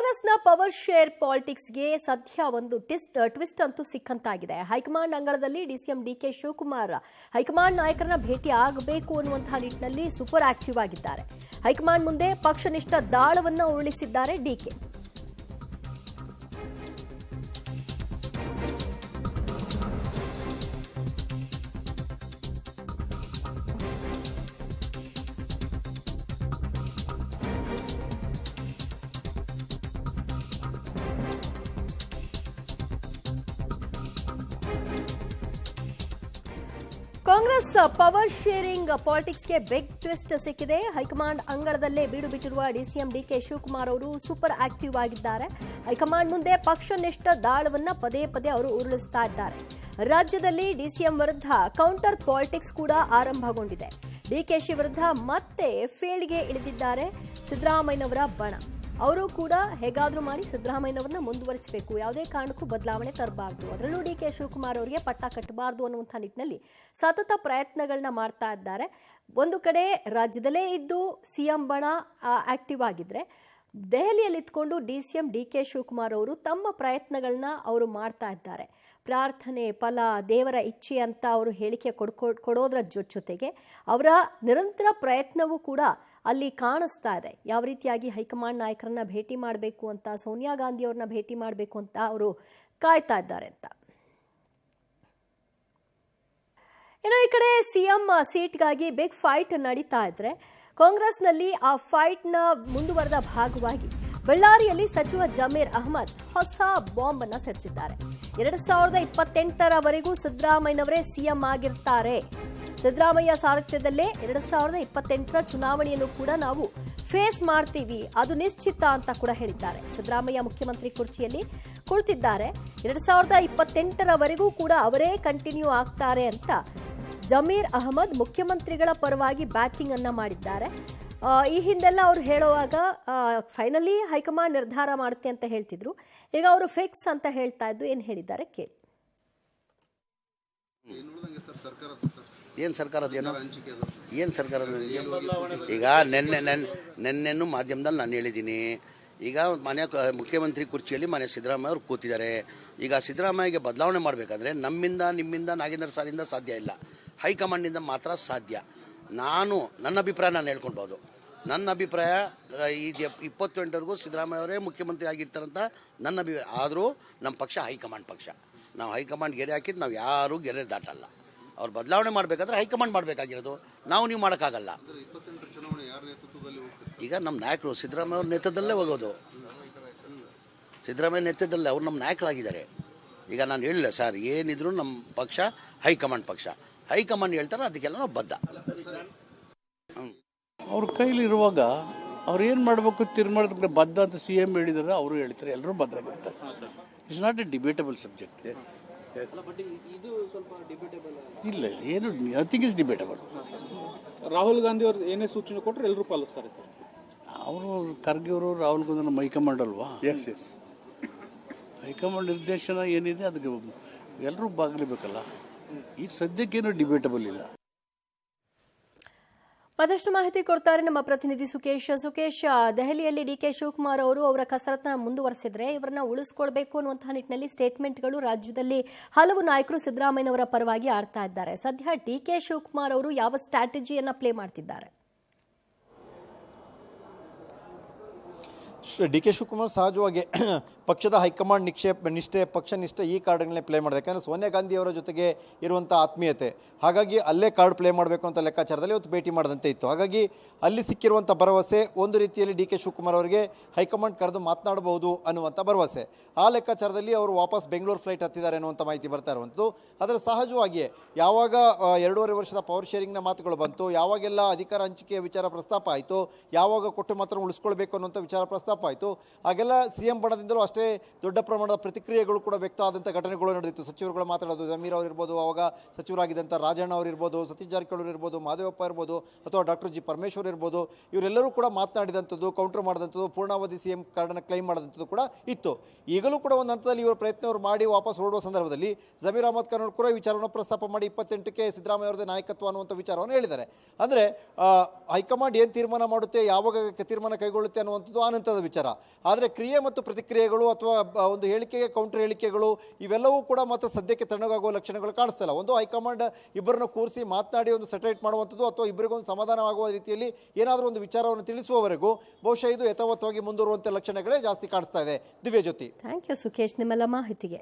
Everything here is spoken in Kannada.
ಕಾಂಗ್ರೆಸ್ನ ಪವರ್ ಶೇರ್ ಪಾಲಿಟಿಕ್ಸ್ಗೆ ಸದ್ಯ ಒಂದು ಟ್ವಿಸ್ಟ್ ಅಂತೂ ಸಿಕ್ಕಂತಾಗಿದೆ. ಹೈಕಮಾಂಡ್ ಅಂಗಳದಲ್ಲಿ ಡಿಸಿಎಂ ಡಿಕೆ ಶಿವಕುಮಾರ್ ಹೈಕಮಾಂಡ್ ನಾಯಕರನ್ನ ಭೇಟಿ ಆಗಬೇಕು ಅನ್ನುವಂತಹ ನಿಟ್ಟಿನಲ್ಲಿ ಸೂಪರ್ ಆಕ್ಟಿವ್ ಆಗಿದ್ದಾರೆ. ಹೈಕಮಾಂಡ್ ಮುಂದೆ ಪಕ್ಷನಿಷ್ಠ ದಾಳವನ್ನ ಉರುಳಿಸಿದ್ದಾರೆ ಡಿಕೆ. ಕಾಂಗ್ರೆಸ್ ಪವರ್ ಶೇರಿಂಗ್ ಪಾಲಿಟಿಕ್ಸ್ಗೆ ಬಿಗ್ ಟ್ವಿಸ್ಟ್ ಸಿಕ್ಕಿದೆ. ಹೈಕಮಾಂಡ್ ಅಂಗಳದಲ್ಲೇ ಬೀಡು ಬಿಟ್ಟಿರುವ ಡಿಸಿಎಂ ಡಿಕೆ ಶಿವಕುಮಾರ್ ಅವರು ಸೂಪರ್ ಆಕ್ಟಿವ್ ಆಗಿದ್ದಾರೆ. ಹೈಕಮಾಂಡ್ ಮುಂದೆ ಪಕ್ಷನಿಷ್ಠ ದಾಳವನ್ನ ಪದೇ ಪದೇ ಅವರು ಉರುಳಿಸ್ತಾ ಇದ್ದಾರೆ. ರಾಜ್ಯದಲ್ಲಿ ಡಿಸಿಎಂ ವಿರುದ್ಧ ಕೌಂಟರ್ ಪಾಲಿಟಿಕ್ಸ್ ಕೂಡ ಆರಂಭಗೊಂಡಿದೆ. ಡಿಕೆಶಿ ವಿರುದ್ಧ ಮತ್ತೆ ಫೀಲ್ಡ್ಗೆ ಇಳಿದಿದ್ದಾರೆ ಸಿದ್ದರಾಮಯ್ಯನವರ ಬಣ. ಅವರು ಕೂಡ ಹೇಗಾದ್ರೂ ಮಾಡಿ ಸಿದ್ದರಾಮಯ್ಯನವರನ್ನ ಮುಂದುವರಿಸಬೇಕು, ಯಾವುದೇ ಕಾರಣಕ್ಕೂ ಬದಲಾವಣೆ ತರಬಾರದು, ಅದರಲ್ಲೂ ಡಿಕೆ ಶಿವಕುಮಾರ್ ಅವರಿಗೆ ಪಟ್ಟ ಕಟ್ಟಬಾರದು ಅನ್ನುವಂಥ ನಿಟ್ಟಿನಲ್ಲಿ ಸತತ ಪ್ರಯತ್ನಗಳನ್ನ ಮಾಡ್ತಾ ಇದ್ದಾರೆ. ಒಂದು ಕಡೆ ರಾಜ್ಯದಲ್ಲೇ ಇದ್ದು ಸಿಎಂ ಬಣ ಆಕ್ಟಿವ್ ಆಗಿದ್ರೆ, ದೆಹಲಿಯಲ್ಲಿ ಇದ್ಕೊಂಡು ಡಿಸಿಎಂ ಡಿಕೆ ಶಿವಕುಮಾರ್ ಅವರು ತಮ್ಮ ಪ್ರಯತ್ನಗಳನ್ನ ಅವರು ಮಾಡ್ತಾ ಇದ್ದಾರೆ. ಪ್ರಾರ್ಥನೆ ಫಲ ದೇವರ ಇಚ್ಛೆ ಅಂತ ಅವರು ಹೇಳಿಕೆ ಕೊಡೋದ್ರ ಜೊತೆಗೆ ಅವರ ನಿರಂತರ ಪ್ರಯತ್ನವೂ ಕೂಡ ಅಲ್ಲಿ ಕಾಣಿಸ್ತಾ ಇದೆ. ಯಾವ ರೀತಿಯಾಗಿ ಹೈಕಮಾಂಡ್ ನಾಯಕರನ್ನ ಭೇಟಿ ಮಾಡಬೇಕು ಅಂತ, ಸೋನಿಯಾ ಗಾಂಧಿ ಅವ್ರನ್ನ ಭೇಟಿ ಮಾಡಬೇಕು ಅಂತ ಅವರು ಕಾಯ್ತಾ ಇದ್ದಾರೆ ಅಂತ. ಇನ್ನು ಈ ಕಡೆ ಸಿಎಂ ಸೀಟ್ಗಾಗಿ ಬಿಗ್ ಫೈಟ್ ನಡೀತಾ ಇದ್ರೆ, ಕಾಂಗ್ರೆಸ್ನಲ್ಲಿ ಆ ಫೈಟ್ನ ಮುಂದುವರೆದ ಭಾಗವಾಗಿ ಬಳ್ಳಾರಿಯಲ್ಲಿ ಸಚಿವ ಜಮೀರ್ ಅಹ್ಮದ್ ಹೊಸ ಬಾಂಬ್ ಅನ್ನ ಸಿಡಿಸಿದ್ದಾರೆ. 2028ರವರೆಗೂ ಸಿದ್ದರಾಮಯ್ಯನವರೇ ಸಿಎಂ ಆಗಿರ್ತಾರೆ. ಸಿದ್ದರಾಮಯ್ಯ ಸಾರಥ್ಯದಲ್ಲೇ 2028ರ ಚುನಾವಣೆಯನ್ನು ಕೂಡ ನಾವು ಫೇಸ್ ಮಾಡ್ತೀವಿ, ಅದು ನಿಶ್ಚಿತ ಅಂತ ಕೂಡ ಹೇಳಿದ್ದಾರೆ. ಸಿದ್ದರಾಮಯ್ಯ ಮುಖ್ಯಮಂತ್ರಿ ಕುರ್ಚಿಯಲ್ಲಿ ಕುಳಿತಿದ್ದಾರೆ. 2028ರವರೆಗೂ ಕೂಡ ಅವರೇ ಕಂಟಿನ್ಯೂ ಆಗ್ತಾರೆ ಅಂತ ಜಮೀರ್ ಅಹ್ಮದ್ ಮುಖ್ಯಮಂತ್ರಿಗಳ ಪರವಾಗಿ ಬ್ಯಾಟಿಂಗ್ ಅನ್ನ ಮಾಡಿದ್ದಾರೆ. ಈ ಹಿಂದೆಲ್ಲ ಅವರು ಹೇಳುವಾಗ ಫೈನಲಿ ಹೈಕಮಾಂಡ್ ನಿರ್ಧಾರ ಮಾಡುತ್ತೆ ಅಂತ ಹೇಳ್ತಿದ್ರು. ಈಗ ಅವರು ಫಿಕ್ಸ್ ಅಂತ ಹೇಳ್ತಾ ಇದ್ದು. ಏನು ಹೇಳಿದ್ದಾರೆ ಕೇಳಿ. ಏನು ಸರ್ಕಾರದೇನು ಏನು ಸರ್ಕಾರ? ಈಗ ನೆನ್ನೆನೂ ಮಾಧ್ಯಮದಲ್ಲಿ ನಾನು ಹೇಳಿದ್ದೀನಿ. ಈಗ ಮುಖ್ಯಮಂತ್ರಿ ಕುರ್ಚಿಯಲ್ಲಿ ಮನೆ ಸಿದ್ದರಾಮಯ್ಯ ಅವರು ಕೂತಿದ್ದಾರೆ. ಈಗ ಸಿದ್ದರಾಮಯ್ಯಗೆ ಬದಲಾವಣೆ ಮಾಡಬೇಕಾದ್ರೆ ನಮ್ಮಿಂದ ನಿಮ್ಮಿಂದ ನಾಗೇಂದ್ರ ಸಾರಿಂದ ಸಾಧ್ಯ ಇಲ್ಲ, ಹೈಕಮಾಂಡಿಂದ ಮಾತ್ರ ಸಾಧ್ಯ. ನನ್ನ ಅಭಿಪ್ರಾಯ ನಾನು ಹೇಳ್ಕೊಳ್ಬೋದು. ನನ್ನ ಅಭಿಪ್ರಾಯ ಈ 28ವರೆಗೂ ಸಿದ್ದರಾಮಯ್ಯ ಅವರೇ ಮುಖ್ಯಮಂತ್ರಿ ಆಗಿರ್ತಾರಂತ ನನ್ನ ಅಭಿಪ್ರಾಯ. ಆದರೂ ನಮ್ಮ ಪಕ್ಷ ಹೈಕಮಾಂಡ್ ಪಕ್ಷ. ನಾವು ಹೈಕಮಾಂಡ್ ಗೆರೆ ಹಾಕಿದ್ದು ನಾವು ಯಾರೂ ಗೆರೆ ದಾಟಲ್ಲ. ಅವ್ರು ಬದಲಾವಣೆ ಮಾಡಬೇಕಾದ್ರೆ ಹೈಕಮಾಂಡ್ ಮಾಡಬೇಕಾಗಿರೋದು, ನೀವು ಮಾಡೋಕ್ಕಾಗಲ್ಲ. ಈಗ ನಮ್ಮ ನಾಯಕರು ಸಿದ್ದರಾಮಯ್ಯ ಅವ್ರ ನೇತೃತ್ವದಲ್ಲೇ ಹೋಗೋದು. ಸಿದ್ದರಾಮಯ್ಯ ನೇತೃತ್ವದಲ್ಲೇ ಅವ್ರು ನಮ್ಮ ನಾಯಕರಾಗಿದ್ದಾರೆ. ಈಗ ನಾನು ಹೇಳಿಲ್ಲ ಸರ್, ಏನಿದ್ರು ನಮ್ಮ ಪಕ್ಷ ಹೈಕಮಾಂಡ್ ಪಕ್ಷ. ಹೈಕಮಾಂಡ್ ಹೇಳ್ತಾರೆ, ಅದಕ್ಕೆಲ್ಲ ನಾವು ಬದ್ಧ. ಅವ್ರ ಕೈಲಿರುವಾಗ ಅವ್ರು ಏನು ಮಾಡಬೇಕು ತೀರ್ಮಾನಕ್ಕೆ ಬದ್ಧ ಅಂತ CM ಹೇಳಿದಾರೆ, ಅವರು ಹೇಳ್ತಾರೆ, ಎಲ್ಲರೂ ಬದ್ಧರಾಗಿರ್ತಾರೆ. It's not a debatable subject. ಇಲ್ಲ, ಏನು nothing is debatable. Rahul Gandhi ಅವರು ಏನೇ ಸೂಚನೆ ಕೊಟ್ಟರೆ ಎಲ್ಲರೂ ಪಾಲಿಸ್ತಾರೆ ಸರ್. ಅವರು ಖರ್ಗೆ ಅವರು ರಾಹುಲ್ ಗಾಂಧಿ ನಮ್ಮ ಹೈಕಮಾಂಡ್ ಅಲ್ವಾ? ಎಸ್ ಹೈಕಮಾಂಡ್ ನಿರ್ದೇಶನ ಏನಿದೆ ಅದಕ್ಕೆ ಎಲ್ಲರೂ ಭಾಗಲೇಬೇಕಲ್ಲ. ಈಗ ಸದ್ಯಕ್ಕೇನು ಡಿಬೇಟಬಲ್ ಇಲ್ಲ. ಮತ್ತಷ್ಟು ಮಾಹಿತಿ ಕೊಡ್ತಾರೆ ನಮ್ಮ ಪ್ರತಿನಿಧಿ ಸುಕೇಶ್. ದೆಹಲಿಯಲ್ಲಿ ಡಿಕೆ ಶಿವಕುಮಾರ್ ಅವರು ಅವರ ಕಸರತ್ನ ಮುಂದುವರೆಸಿದ್ರೆ ಇವರನ್ನ ಉಳಿಸ್ಕೊಳ್ಬೇಕು ಅನ್ನುವಂತಹ ನಿಟ್ಟಿನಲ್ಲಿ ಸ್ಟೇಟ್ಮೆಂಟ್ಗಳು ರಾಜ್ಯದಲ್ಲಿ ಹಲವು ನಾಯಕರು ಸಿದ್ದರಾಮಯ್ಯನವರ ಪರವಾಗಿ ಆಡ್ತಾ ಇದ್ದಾರೆ. ಸದ್ಯ ಡಿಕೆ ಶಿವಕುಮಾರ್ ಅವರು ಯಾವ ಸ್ಟ್ರಾಟಜಿಯನ್ನ ಪ್ಲೇ ಮಾಡ್ತಿದ್ದಾರೆ? ಡಿಕೆ ಶಿವಕುಮಾರ್ ಸಹಜವಾಗಿ ಪಕ್ಷದ ಹೈಕಮಾಂಡ್ ನಿಷ್ಠೆ ಪಕ್ಷನಿಷ್ಠೆ ಈ ಕಾರ್ಡ್ಗಳನ್ನೇ ಪ್ಲೇ ಮಾಡಿದೆ. ಯಾಕಂದರೆ ಸೋನಿಯಾ ಗಾಂಧಿ ಅವರ ಜೊತೆಗೆ ಇರುವಂಥ ಆತ್ಮೀಯತೆ, ಹಾಗಾಗಿ ಅಲ್ಲೇ ಕಾರ್ಡ್ ಪ್ಲೇ ಮಾಡಬೇಕು ಅಂತ ಲೆಕ್ಕಾಚಾರದಲ್ಲಿ ಇವತ್ತು ಭೇಟಿ ಮಾಡದಂತೆ ಇತ್ತು. ಹಾಗಾಗಿ ಅಲ್ಲಿ ಸಿಕ್ಕಿರುವಂಥ ಭರವಸೆ ಒಂದು ರೀತಿಯಲ್ಲಿ ಡಿಕೆ ಶಿವಕುಮಾರ್ ಅವರಿಗೆ ಹೈಕಮಾಂಡ್ ಕರೆದು ಮಾತನಾಡಬಹುದು ಅನ್ನುವಂಥ ಭರವಸೆ. ಆ ಲೆಕ್ಕಾಚಾರದಲ್ಲಿ ಅವರು ವಾಪಸ್ ಬೆಂಗಳೂರು ಫ್ಲೈಟ್ ಹತ್ತಿದ್ದಾರೆ ಅನ್ನುವಂಥ ಮಾಹಿತಿ ಬರ್ತಾ ಇರುವಂಥದ್ದು. ಆದರೆ ಸಹಜವಾಗಿಯೇ ಯಾವಾಗ 2.5 ವರ್ಷದ ಪವರ್ ಶೇರಿಂಗ್ನ ಮಾತುಗಳು ಬಂತು, ಯಾವಾಗೆಲ್ಲ ಅಧಿಕಾರ ಹಂಚಿಕೆಯ ವಿಚಾರ ಪ್ರಸ್ತಾಪ ಆಯಿತು, ಯಾವಾಗ ಕೊಟ್ಟು ಮಾತ್ರ ಉಳಿಸ್ಕೊಳ್ಬೇಕು ಅನ್ನುವಂಥ ವಿಚಾರ ಪ್ರಸ್ತಾಪ ಆಯಿತು, ಆಗೆಲ್ಲ CM ಬಣದಿಂದಲೂ ಅಷ್ಟೇ ದೊಡ್ಡ ಪ್ರಮಾಣದ ಪ್ರತಿಕ್ರಿಯೆಗಳು ಕೂಡ ವ್ಯಕ್ತ ಆದಂಥ ಘಟನೆಗಳು ನಡೆದಿತ್ತು. ಸಚಿವರುಗಳು ಮಾತಾಡೋದು, ಜಮೀರ್ ಅವರು ಇರ್ಬೋದು, ಅವಾಗ ಸಚಿವರಾಗಿದ್ದಂಥ ರಾಜಣ್ಣ ಅವರು ಇರ್ಬೋದು, ಸತೀಶ್ ಜಾರಕಿಹೊಳಿ ಇರ್ಬೋದು, ಮಾದೇವಪ್ಪ ಇರ್ಬೋದು, ಅಥವಾ ಡಾಕ್ಟರ್ ಜಿ ಪರಮೇಶ್ವರ್ ಇರ್ಬೋದು, ಇವರೆಲ್ಲರೂ ಕೂಡ ಮಾತನಾಡಿದಂಥದ್ದು, ಕೌಂಟರ್ ಮಾಡಿದಂಥದ್ದು, ಪೂರ್ಣಾವಧಿ CM ಕಾರ್ಡನ್ನು ಕ್ಲೈಮ್ ಮಾಡಿದಂಥದ್ದು ಕೂಡ ಇತ್ತು. ಈಗಲೂ ಕೂಡ ಒಂದು ಹಂತದಲ್ಲಿ ಇವರ ಪ್ರಯತ್ನವರು ಮಾಡಿ ವಾಪಸ್ ಹೊರಡುವ ಸಂದರ್ಭದಲ್ಲಿ ಜಮೀರ್ ಅಹ್ಮದ್ ಖಾನ್ ಅವರು ಕೂಡ ವಿಚಾರವನ್ನು ಪ್ರಸ್ತಾಪ ಮಾಡಿ 28ಕ್ಕೆ ಸಿದ್ದರಾಮಯ್ಯ ಅವರದೇ ನಾಯಕತ್ವ ಅನ್ನುವಂಥ ವಿಚಾರವನ್ನು ಹೇಳಿದ್ದಾರೆ. ಅಂದರೆ ಹೈಕಮಾಂಡ್ ಏನು ತೀರ್ಮಾನ ಮಾಡುತ್ತೆ, ಯಾವಾಗ ತೀರ್ಮಾನ ಕೈಗೊಳ್ಳುತ್ತೆ ಅನ್ನುವಂಥದ್ದು ಆನಂತರದ ವಿಚಾರ. ಆದರೆ ಕ್ರಿಯೆ ಮತ್ತು ಪ್ರತಿಕ್ರಿಯೆಗಳು ಅಥವಾ ಒಂದು ಹೇಳಿಕೆಗೆ ಕೌಂಟರ್ ಹೇಳಿಕೆಗಳು ಇವೆಲ್ಲವೂ ಕೂಡ ಮತ್ತೆ ಸದ್ಯಕ್ಕೆ ತಣ್ಣಗಾಗುವ ಲಕ್ಷಣಗಳು ಕಾಣಿಸ್ತಾ ಇಲ್ಲ. ಒಂದು ಹೈಕಮಾಂಡ್ ಇಬ್ಬರನ್ನ ಕೂರಿಸಿ ಮಾತನಾಡಿ ಒಂದು ಸೆಟರೇಟ್ ಮಾಡುವಂಥದ್ದು ಅಥವಾ ಇಬ್ಬರಿಗೊಂದು ಸಮಾಧಾನವಾಗುವ ರೀತಿಯಲ್ಲಿ ಏನಾದರೂ ಒಂದು ವಿಚಾರವನ್ನು ತಿಳಿಸುವವರೆಗೂ ಬಹುಶಃ ಇದು ಯಥಾವತ್ತವಾಗಿ ಮುಂದುವರುವಂಥ ಲಕ್ಷಣಗಳೇ ಜಾಸ್ತಿ ಕಾಣಿಸ್ತಾ ಇದೆ. ದಿವ್ಯಜ್ಯೋತಿ. ಥ್ಯಾಂಕ್ ಯು ಸುಖೇಶ್ ನಿಮ್ಮೆಲ್ಲ ಮಾಹಿತಿಗೆ.